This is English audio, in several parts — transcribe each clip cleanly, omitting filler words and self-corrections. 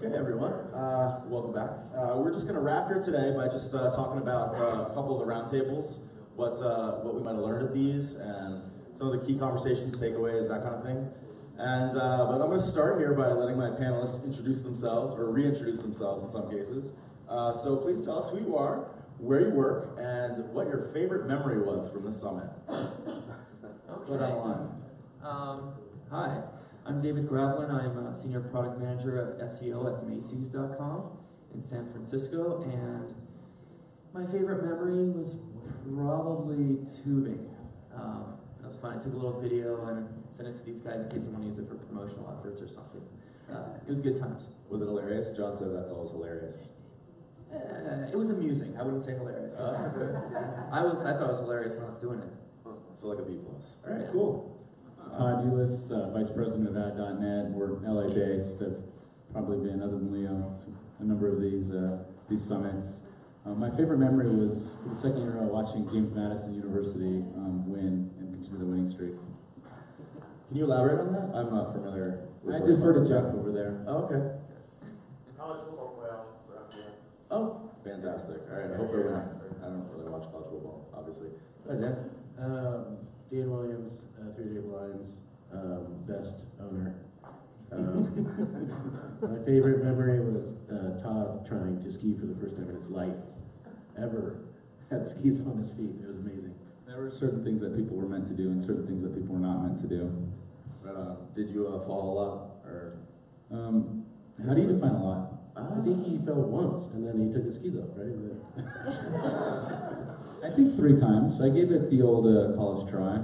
Okay, everyone, welcome back. We're just going to wrap here today by just talking about a couple of the roundtables, what we might have learned at these, and some of the key conversations, takeaways, that kind of thing. And but I'm going to start here by letting my panelists introduce themselves, or reintroduce themselves in some cases. So please tell us who you are, where you work, and what your favorite memory was from this summit. Okay. Go down the line. Hi, I'm David Gravlin. I'm a Senior Product Manager of SEO at Macy's.com in San Francisco, and my favorite memory was probably tubing. That was fun. I took a little video and sent it to these guys in case someone used it for promotional efforts or something. It was good times. Was it hilarious? John said that's always hilarious. It was amusing. I wouldn't say hilarious. I thought it was hilarious when I was doing it. So like a B+. All right, cool. Todd Eulis, Vice President of Ad.net. We're LA based. I've probably been, other than Leo, a number of these summits. My favorite memory was, for the second year in a row, watching James Madison University win and continue the winning streak. Can you elaborate on that? I'm not familiar. I defer to Jeff over there. Oh, okay. College football playoffs for FCS. Oh, fantastic. All right, I hope they're winning. I don't really watch college football, obviously. Go ahead, Dan. Dan Williams, 3 Day Blinds, best owner. My favorite memory was Todd trying to ski for the first time in his life ever. Had skis on his feet. It was amazing. There were certain things that people were meant to do and certain things that people were not meant to do. Right on. Did you fall a lot? Or How do you define a lot? I think he fell once, and then he took his skis off, right? I think 3 times. I gave it the old college try.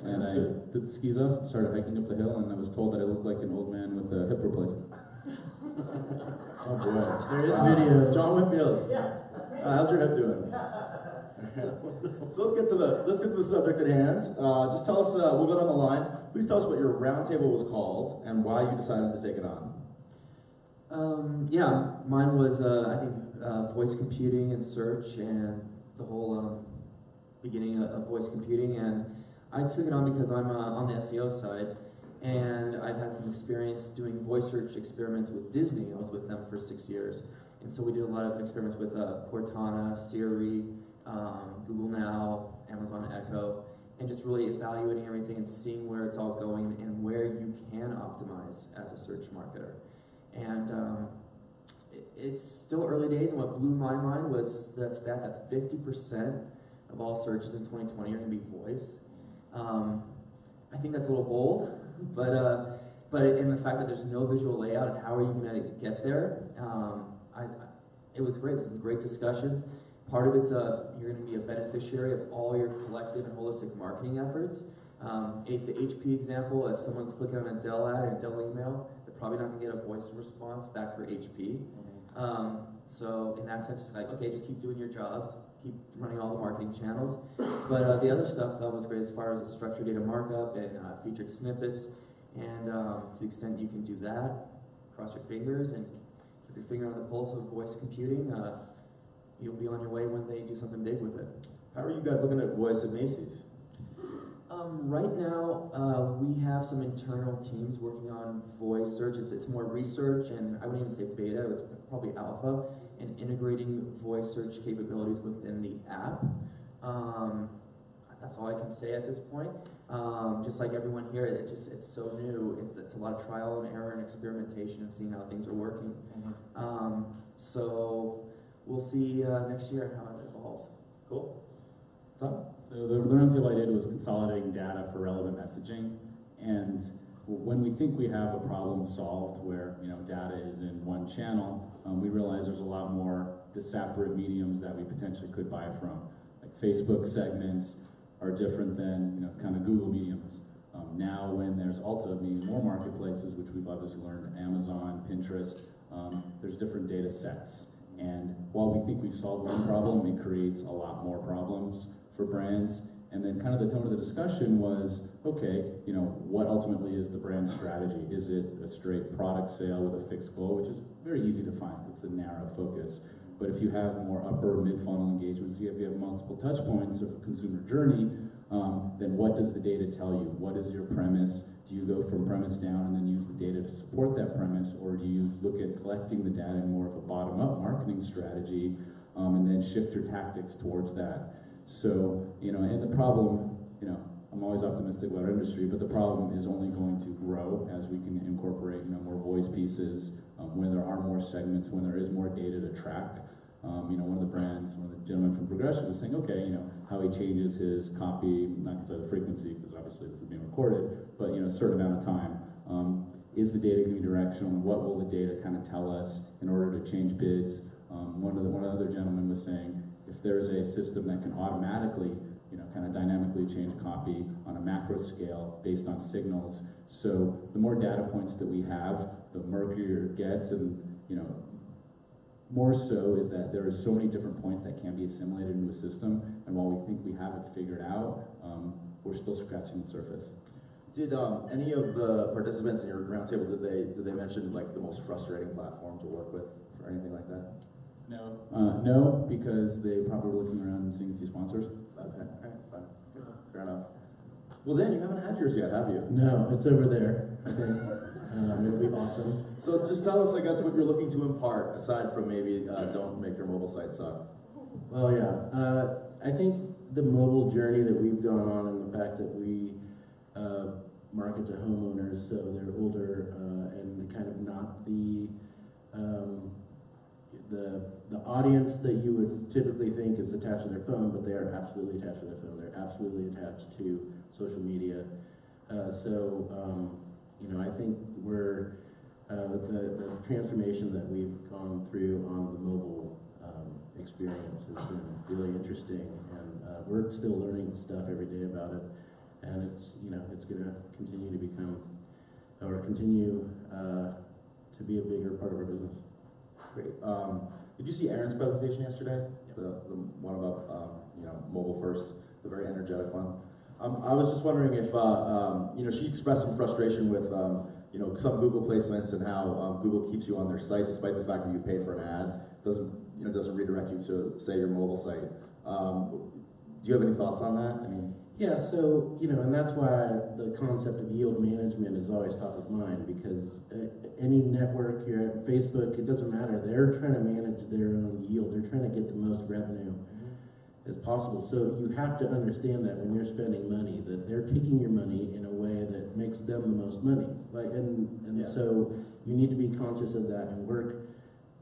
And I took the skis off and started hiking up the hill, and I was told that I looked like an old man with a hip replacement. Oh boy. There is video. John Whitfield. Yeah, that's me. How's your hip doing? So let's get to the subject at hand. Just tell us. We'll go down the line. Please tell us what your roundtable was called and why you decided to take it on. Yeah, mine was I think voice computing and search and the whole beginning of voice computing, and I took it on because I'm on the SEO side, and I've had some experience doing voice search experiments with Disney. I was with them for 6 years, and so we did a lot of experiments with Cortana, Siri, Google Now, Amazon Echo, and just really evaluating everything and seeing where it's all going and where you can optimize as a search marketer. And it's still early days, and what blew my mind was that stat that 50% of all searches in 2020 are going to be voice. I think that's a little bold, but in the fact that there's no visual layout and how are you going to get there, it was great. Some great discussions. Part of it's you're going to be a beneficiary of all your collective and holistic marketing efforts. The HP example, if someone's clicking on a Dell ad or a Dell email, they're probably not going to get a voice response back for HP. So in that sense, it's like, okay, just keep doing your jobs, keep running all the marketing channels. But the other stuff that was great as far as the structured data markup and featured snippets. And to the extent you can do that, cross your fingers and keep your finger on the pulse of voice computing, you'll be on your way when they do something big with it. How are you guys looking at voice at Macy's? Right now, we have some internal teams working on voice search. It's more research, and I wouldn't even say beta, it's probably alpha, and integrating voice search capabilities within the app. That's all I can say at this point. Just like everyone here, it's so new. It's a lot of trial and error and experimentation and seeing how things are working. So we'll see next year how it evolves. Cool. Tom? So the roundtable I did was consolidating data for relevant messaging, and when we think we have a problem solved where data is in one channel, we realize there's a lot more disparate mediums that we potentially could buy from. Like Facebook segments are different than kind of Google mediums. Now when there's Ulta meaning more marketplaces, which we've obviously learned, Amazon, Pinterest, there's different data sets. And while we think we've solved one problem, it creates a lot more problems for brands. And then kind of the tone of the discussion was, okay, what ultimately is the brand strategy? Is it a straight product sale with a fixed goal, which is very easy to find. It's a narrow focus. But if you have more upper mid-funnel engagement, see if you have multiple touch points of a consumer journey, then what does the data tell you? What is your premise? Do you go from premise down and then use the data to support that that premise, or do you look at collecting the data in more of a bottom-up marketing strategy, and then shift your tactics towards that? So, and the problem, I'm always optimistic about our industry, but the problem is only going to grow as we can incorporate, more voice pieces, when there are more segments, when there is more data to track. One of the gentlemen from Progression was saying, okay, how he changes his copy, not to the frequency, because obviously this is being recorded, but a certain amount of time. Is the data going to be directional, and what will the data kind of tell us in order to change bids? One of the other gentlemen was saying, if there's a system that can automatically, kind of dynamically change copy on a macro scale based on signals, so the more data points that we have, the murkier it gets, and more so is that there are so many different points that can be assimilated into a system, and while we think we have it figured out, we're still scratching the surface. Did any of the participants in your roundtable, did they mention like the most frustrating platform to work with or anything like that? No. No, because they probably were looking around and seeing a few sponsors. Okay, all right, fine. Fair enough. Well, Dan, you haven't had yours yet, have you? No, it's over there, I think. It'll be awesome. So just tell us, I guess, what you're looking to impart, aside from maybe don't make your mobile site suck. Well, yeah. I think the mobile journey that we've gone on, and the fact that we market to homeowners, so they're older and kind of not the audience that you would typically think is attached to their phone, but they are absolutely attached to their phone. They're absolutely attached to social media. I think we're the transformation that we've gone through on the mobile experience has been really interesting, and we're still learning stuff every day about it, and it's going to continue to become or continue to be a bigger part of our business. Great. Did you see Erin's presentation yesterday? Yep. The one about mobile first, the very energetic one. I was just wondering if she expressed some frustration with some Google placements and how Google keeps you on their site despite the fact that you paid for an ad. Doesn't redirect you to, say, your mobile site. Do you have any thoughts on that? I mean, yeah, so, and that's why the concept of yield management is always top of mind, because any network, you're at Facebook, it doesn't matter. They're trying to manage their own yield. They're trying to get the most revenue as possible. So you have to understand that when you're spending money, that they're taking your money in a way that makes them the most money. So you need to be conscious of that and work.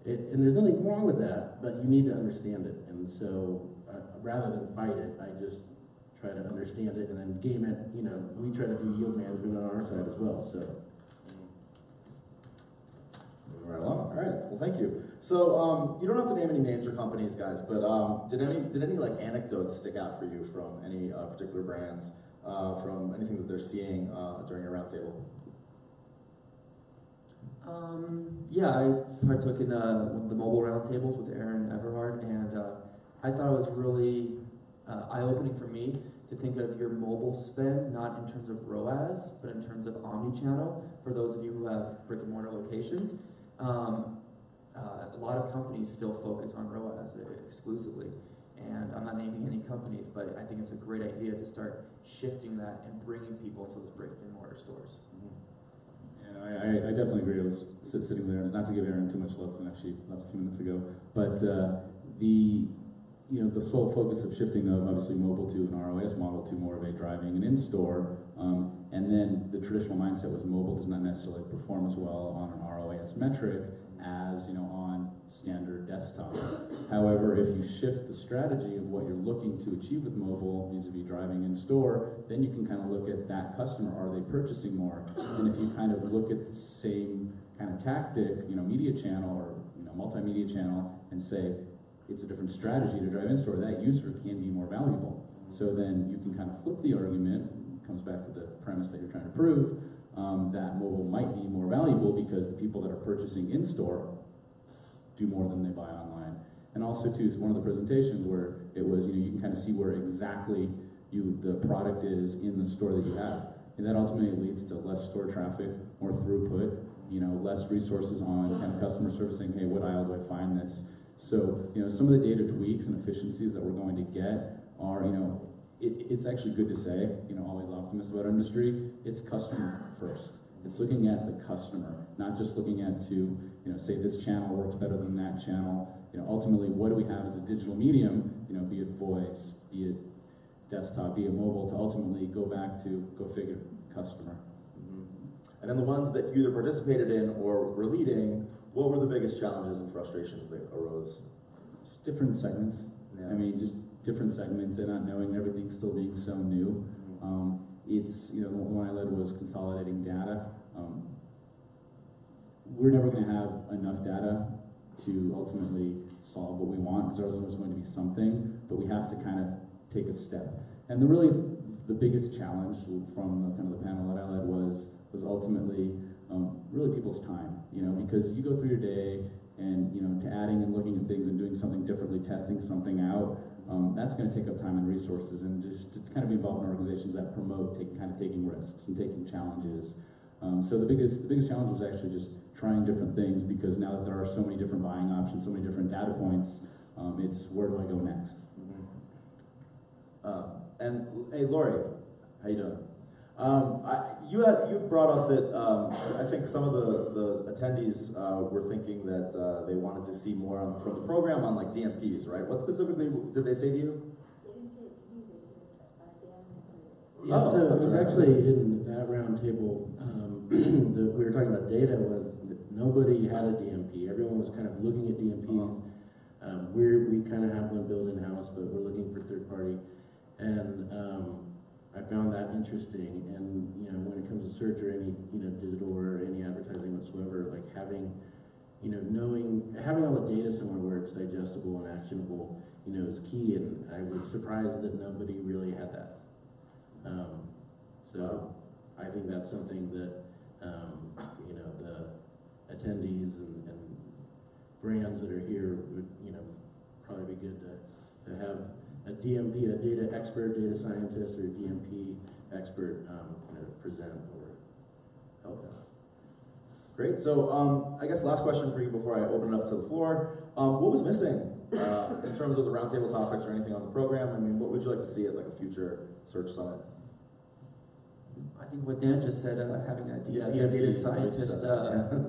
And there's nothing wrong with that, but you need to understand it. And so rather than fight it, I just try to understand it and then game it. We try to do yield management on our side as well. So moving right along. All right. Well, thank you. So you don't have to name any names or companies, guys, but did any like anecdotes stick out for you from any particular brands, from anything that they're seeing during your roundtable? Yeah, I partook in one of the mobile roundtables with Aaron Everhard, and I thought it was really eye-opening for me to think of your mobile spend not in terms of ROAS, but in terms of omni-channel. For those of you who have brick-and-mortar locations, a lot of companies still focus on ROAS exclusively, and I'm not naming any companies, but I think it's a great idea to start shifting that and bringing people to those brick-and-mortar stores. I definitely agree. I was sitting there, not to give Aaron too much love, and actually left a few minutes ago, but the sole focus of shifting of obviously mobile to an ROAS model to more of a driving and in-store, and then the traditional mindset was mobile does not necessarily perform as well on an ROAS metric as on standard desktop. However, if you shift the strategy of what you're looking to achieve with mobile vis-a-vis driving in store, then you can kind of look at that customer. Are they purchasing more? And if you kind of look at the same kind of tactic, media channel or multimedia channel, and say it's a different strategy to drive in store, that user can be more valuable. So then you can kind of flip the argument. It comes back to the premise that you're trying to prove. That mobile might be more valuable because the people that are purchasing in-store do more than they buy online. And also, too, one of the presentations where it was, you can kind of see where exactly the product is in the store that you have. And that ultimately leads to less store traffic, more throughput, less resources on kind of customer service saying, hey, what aisle do I find this? So, some of the data tweaks and efficiencies that we're going to get are, it's actually good to say, always optimist about our industry, it's customer first. It's looking at the customer, not just looking at say this channel works better than that channel. Ultimately, what do we have as a digital medium? Be it voice, be it desktop, be it mobile, to ultimately go back to go figure customer. And then the ones that you either participated in or were leading, what were the biggest challenges and frustrations that arose? Just different segments. Yeah. I mean, just different segments and not knowing everything still being so new. It's, the one I led was consolidating data. We're never going to have enough data to ultimately solve what we want, because there's always going to be something, but we have to kind of take a step. And the biggest challenge from the panel that I led was ultimately really people's time, because you go through your day and, to adding and looking at things and doing something differently, testing something out, that's going to take up time and resources, and just to kind of be involved in organizations that promote taking risks and taking challenges. So the biggest challenge was actually just trying different things, because now that there are so many different buying options, so many different data points, it's where do I go next? And hey, Lori, how you doing? You brought up that I think some of the attendees were thinking that they wanted to see more from the program on like DMPs, right? What specifically did they say to you? They didn't say it to me, they said it Dan. Yeah, so it was actually in that roundtable that we were talking about data was that nobody had a DMP. Everyone was kind of looking at DMPs. We kind of have one built in-house, but we're looking for third party. And I found that interesting. And when it comes to search or any digital or any advertising whatsoever, like having having all the data somewhere where it's digestible and actionable, is key. And I was surprised that nobody really had that. So I think that's something that the attendees and brands that are here would probably be good to have a DMP, a data expert, data scientist, or DMP expert present or help out. Great. So I guess last question for you before I open it up to the floor. What was missing in terms of the roundtable topics or anything on the program? I mean, what would you like to see at like a future search summit? I think what Dan just said, having a data scientist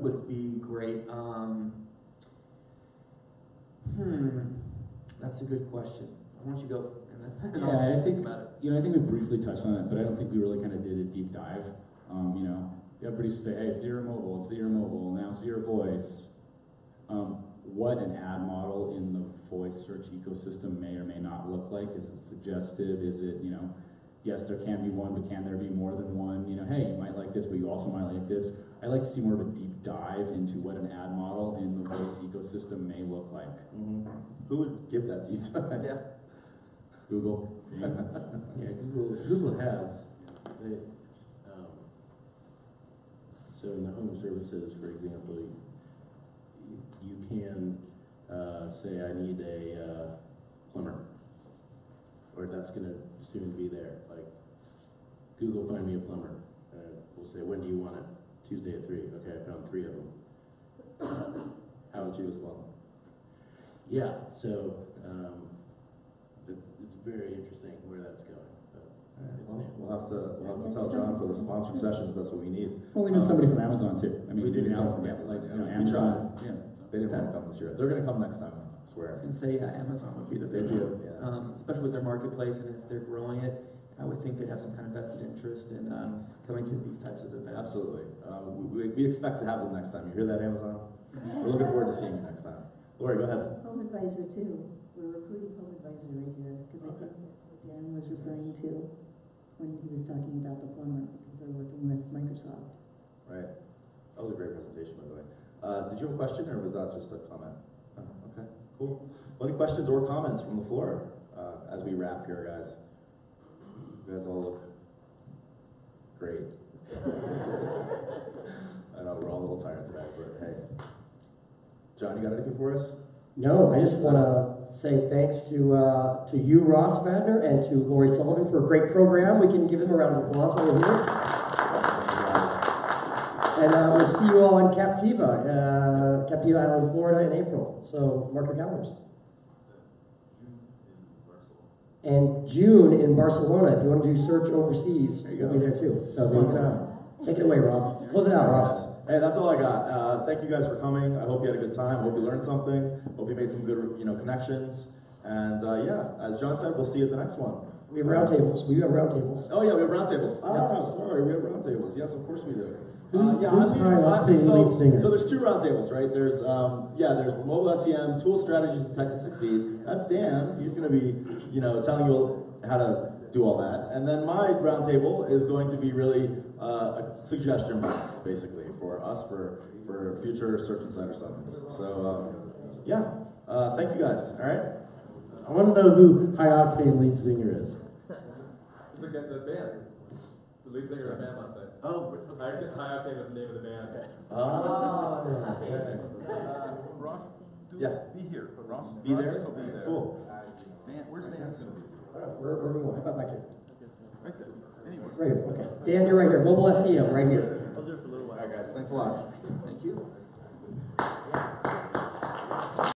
would be great. That's a good question. Why don't you go? Yeah, I think I think we briefly touched on it, but I don't think we really kind of did a deep dive. Everybody used to say, "Hey, it's your mobile. Now it's your voice." What an ad model in the voice search ecosystem may or may not look like. Is it suggestive? Is it yes, there can be one, but can there be more than one? Hey, you might like this, but you also might like this. I'd like to see more of a deep dive into what an ad model in the voice ecosystem may look like. Who would give that deep dive? Yeah. Google. Yeah, Google has. So in the home services, for example, you can say, I need a plumber, or that's going to soon be there. Like, Google, find me a plumber. We'll say, when do you want it? Tuesday at 3. Okay, I found 3 of them. How would you respond? Yeah, so it's very interesting where that's going. We'll have to tell John for the sponsored sessions. That's what we need. Well, we need somebody from Amazon too. I mean, we do need now, somebody from Amazon. Amazon. Yeah. They didn't want to come this year. They're going to come next time, I I swear. was going to say Amazon would be the They big do, one, yeah. especially with their marketplace, and if they're growing it, I would think they'd have some kind of vested interest in coming to these types of events. Absolutely. We expect to have them next time. You hear that, Amazon? We're looking forward to seeing you next time. Lori, go ahead. Home advisor too. We're recruiting home advisor right here because I think that's what Dan was referring to when he was talking about the plumber, because they're working with Microsoft. Right. That was a great presentation, by the way. Did you have a question, or was that just a comment? Oh, okay, cool. Well, any questions or comments from the floor as we wrap here, guys? You guys all look great. I know we're all a little tired today, but hey. John, you got anything for us? No, I just want to say thanks to you, Ross Madner, and to Lori Sullivan for a great program. We can give them a round of applause while we're here. And we'll see you all in Captiva Island, Florida in April. So mark your calendars. And June in Barcelona. If you want to do search overseas, we'll be there too. So Fun time. Take it away, Ross. Close it out, Ross. Hey, that's all I got. Thank you guys for coming. I hope you had a good time. I hope you learned something. Hope you made some good, connections. And yeah, as John said, we'll see you at the next one. We have roundtables. We do have roundtables. Oh yeah, we have roundtables. Sorry, we have roundtables. Yes, of course we do. Who's high-octane lead singer? So there's two roundtables, right? There's there's the mobile SEM tool strategies to tech to succeed. That's Dan. He's going to be telling you how to do all that. And then my roundtable is going to be really a suggestion box, basically, for us for future Search Insider summits. So thank you guys. All right. I want to know who high-octane lead singer is. The band. The lead singer of the band last night. Oh. High Octane was the name of the band. Ross, be here. Ross, Be there? will be there. Cool. Dan, where's Dan going to be? Where are we going? How about back here? Right there. Anyway. Right here, okay. Dan, you're right here. Mobile SEO, right here. All right, guys. Thanks a lot. Thank you.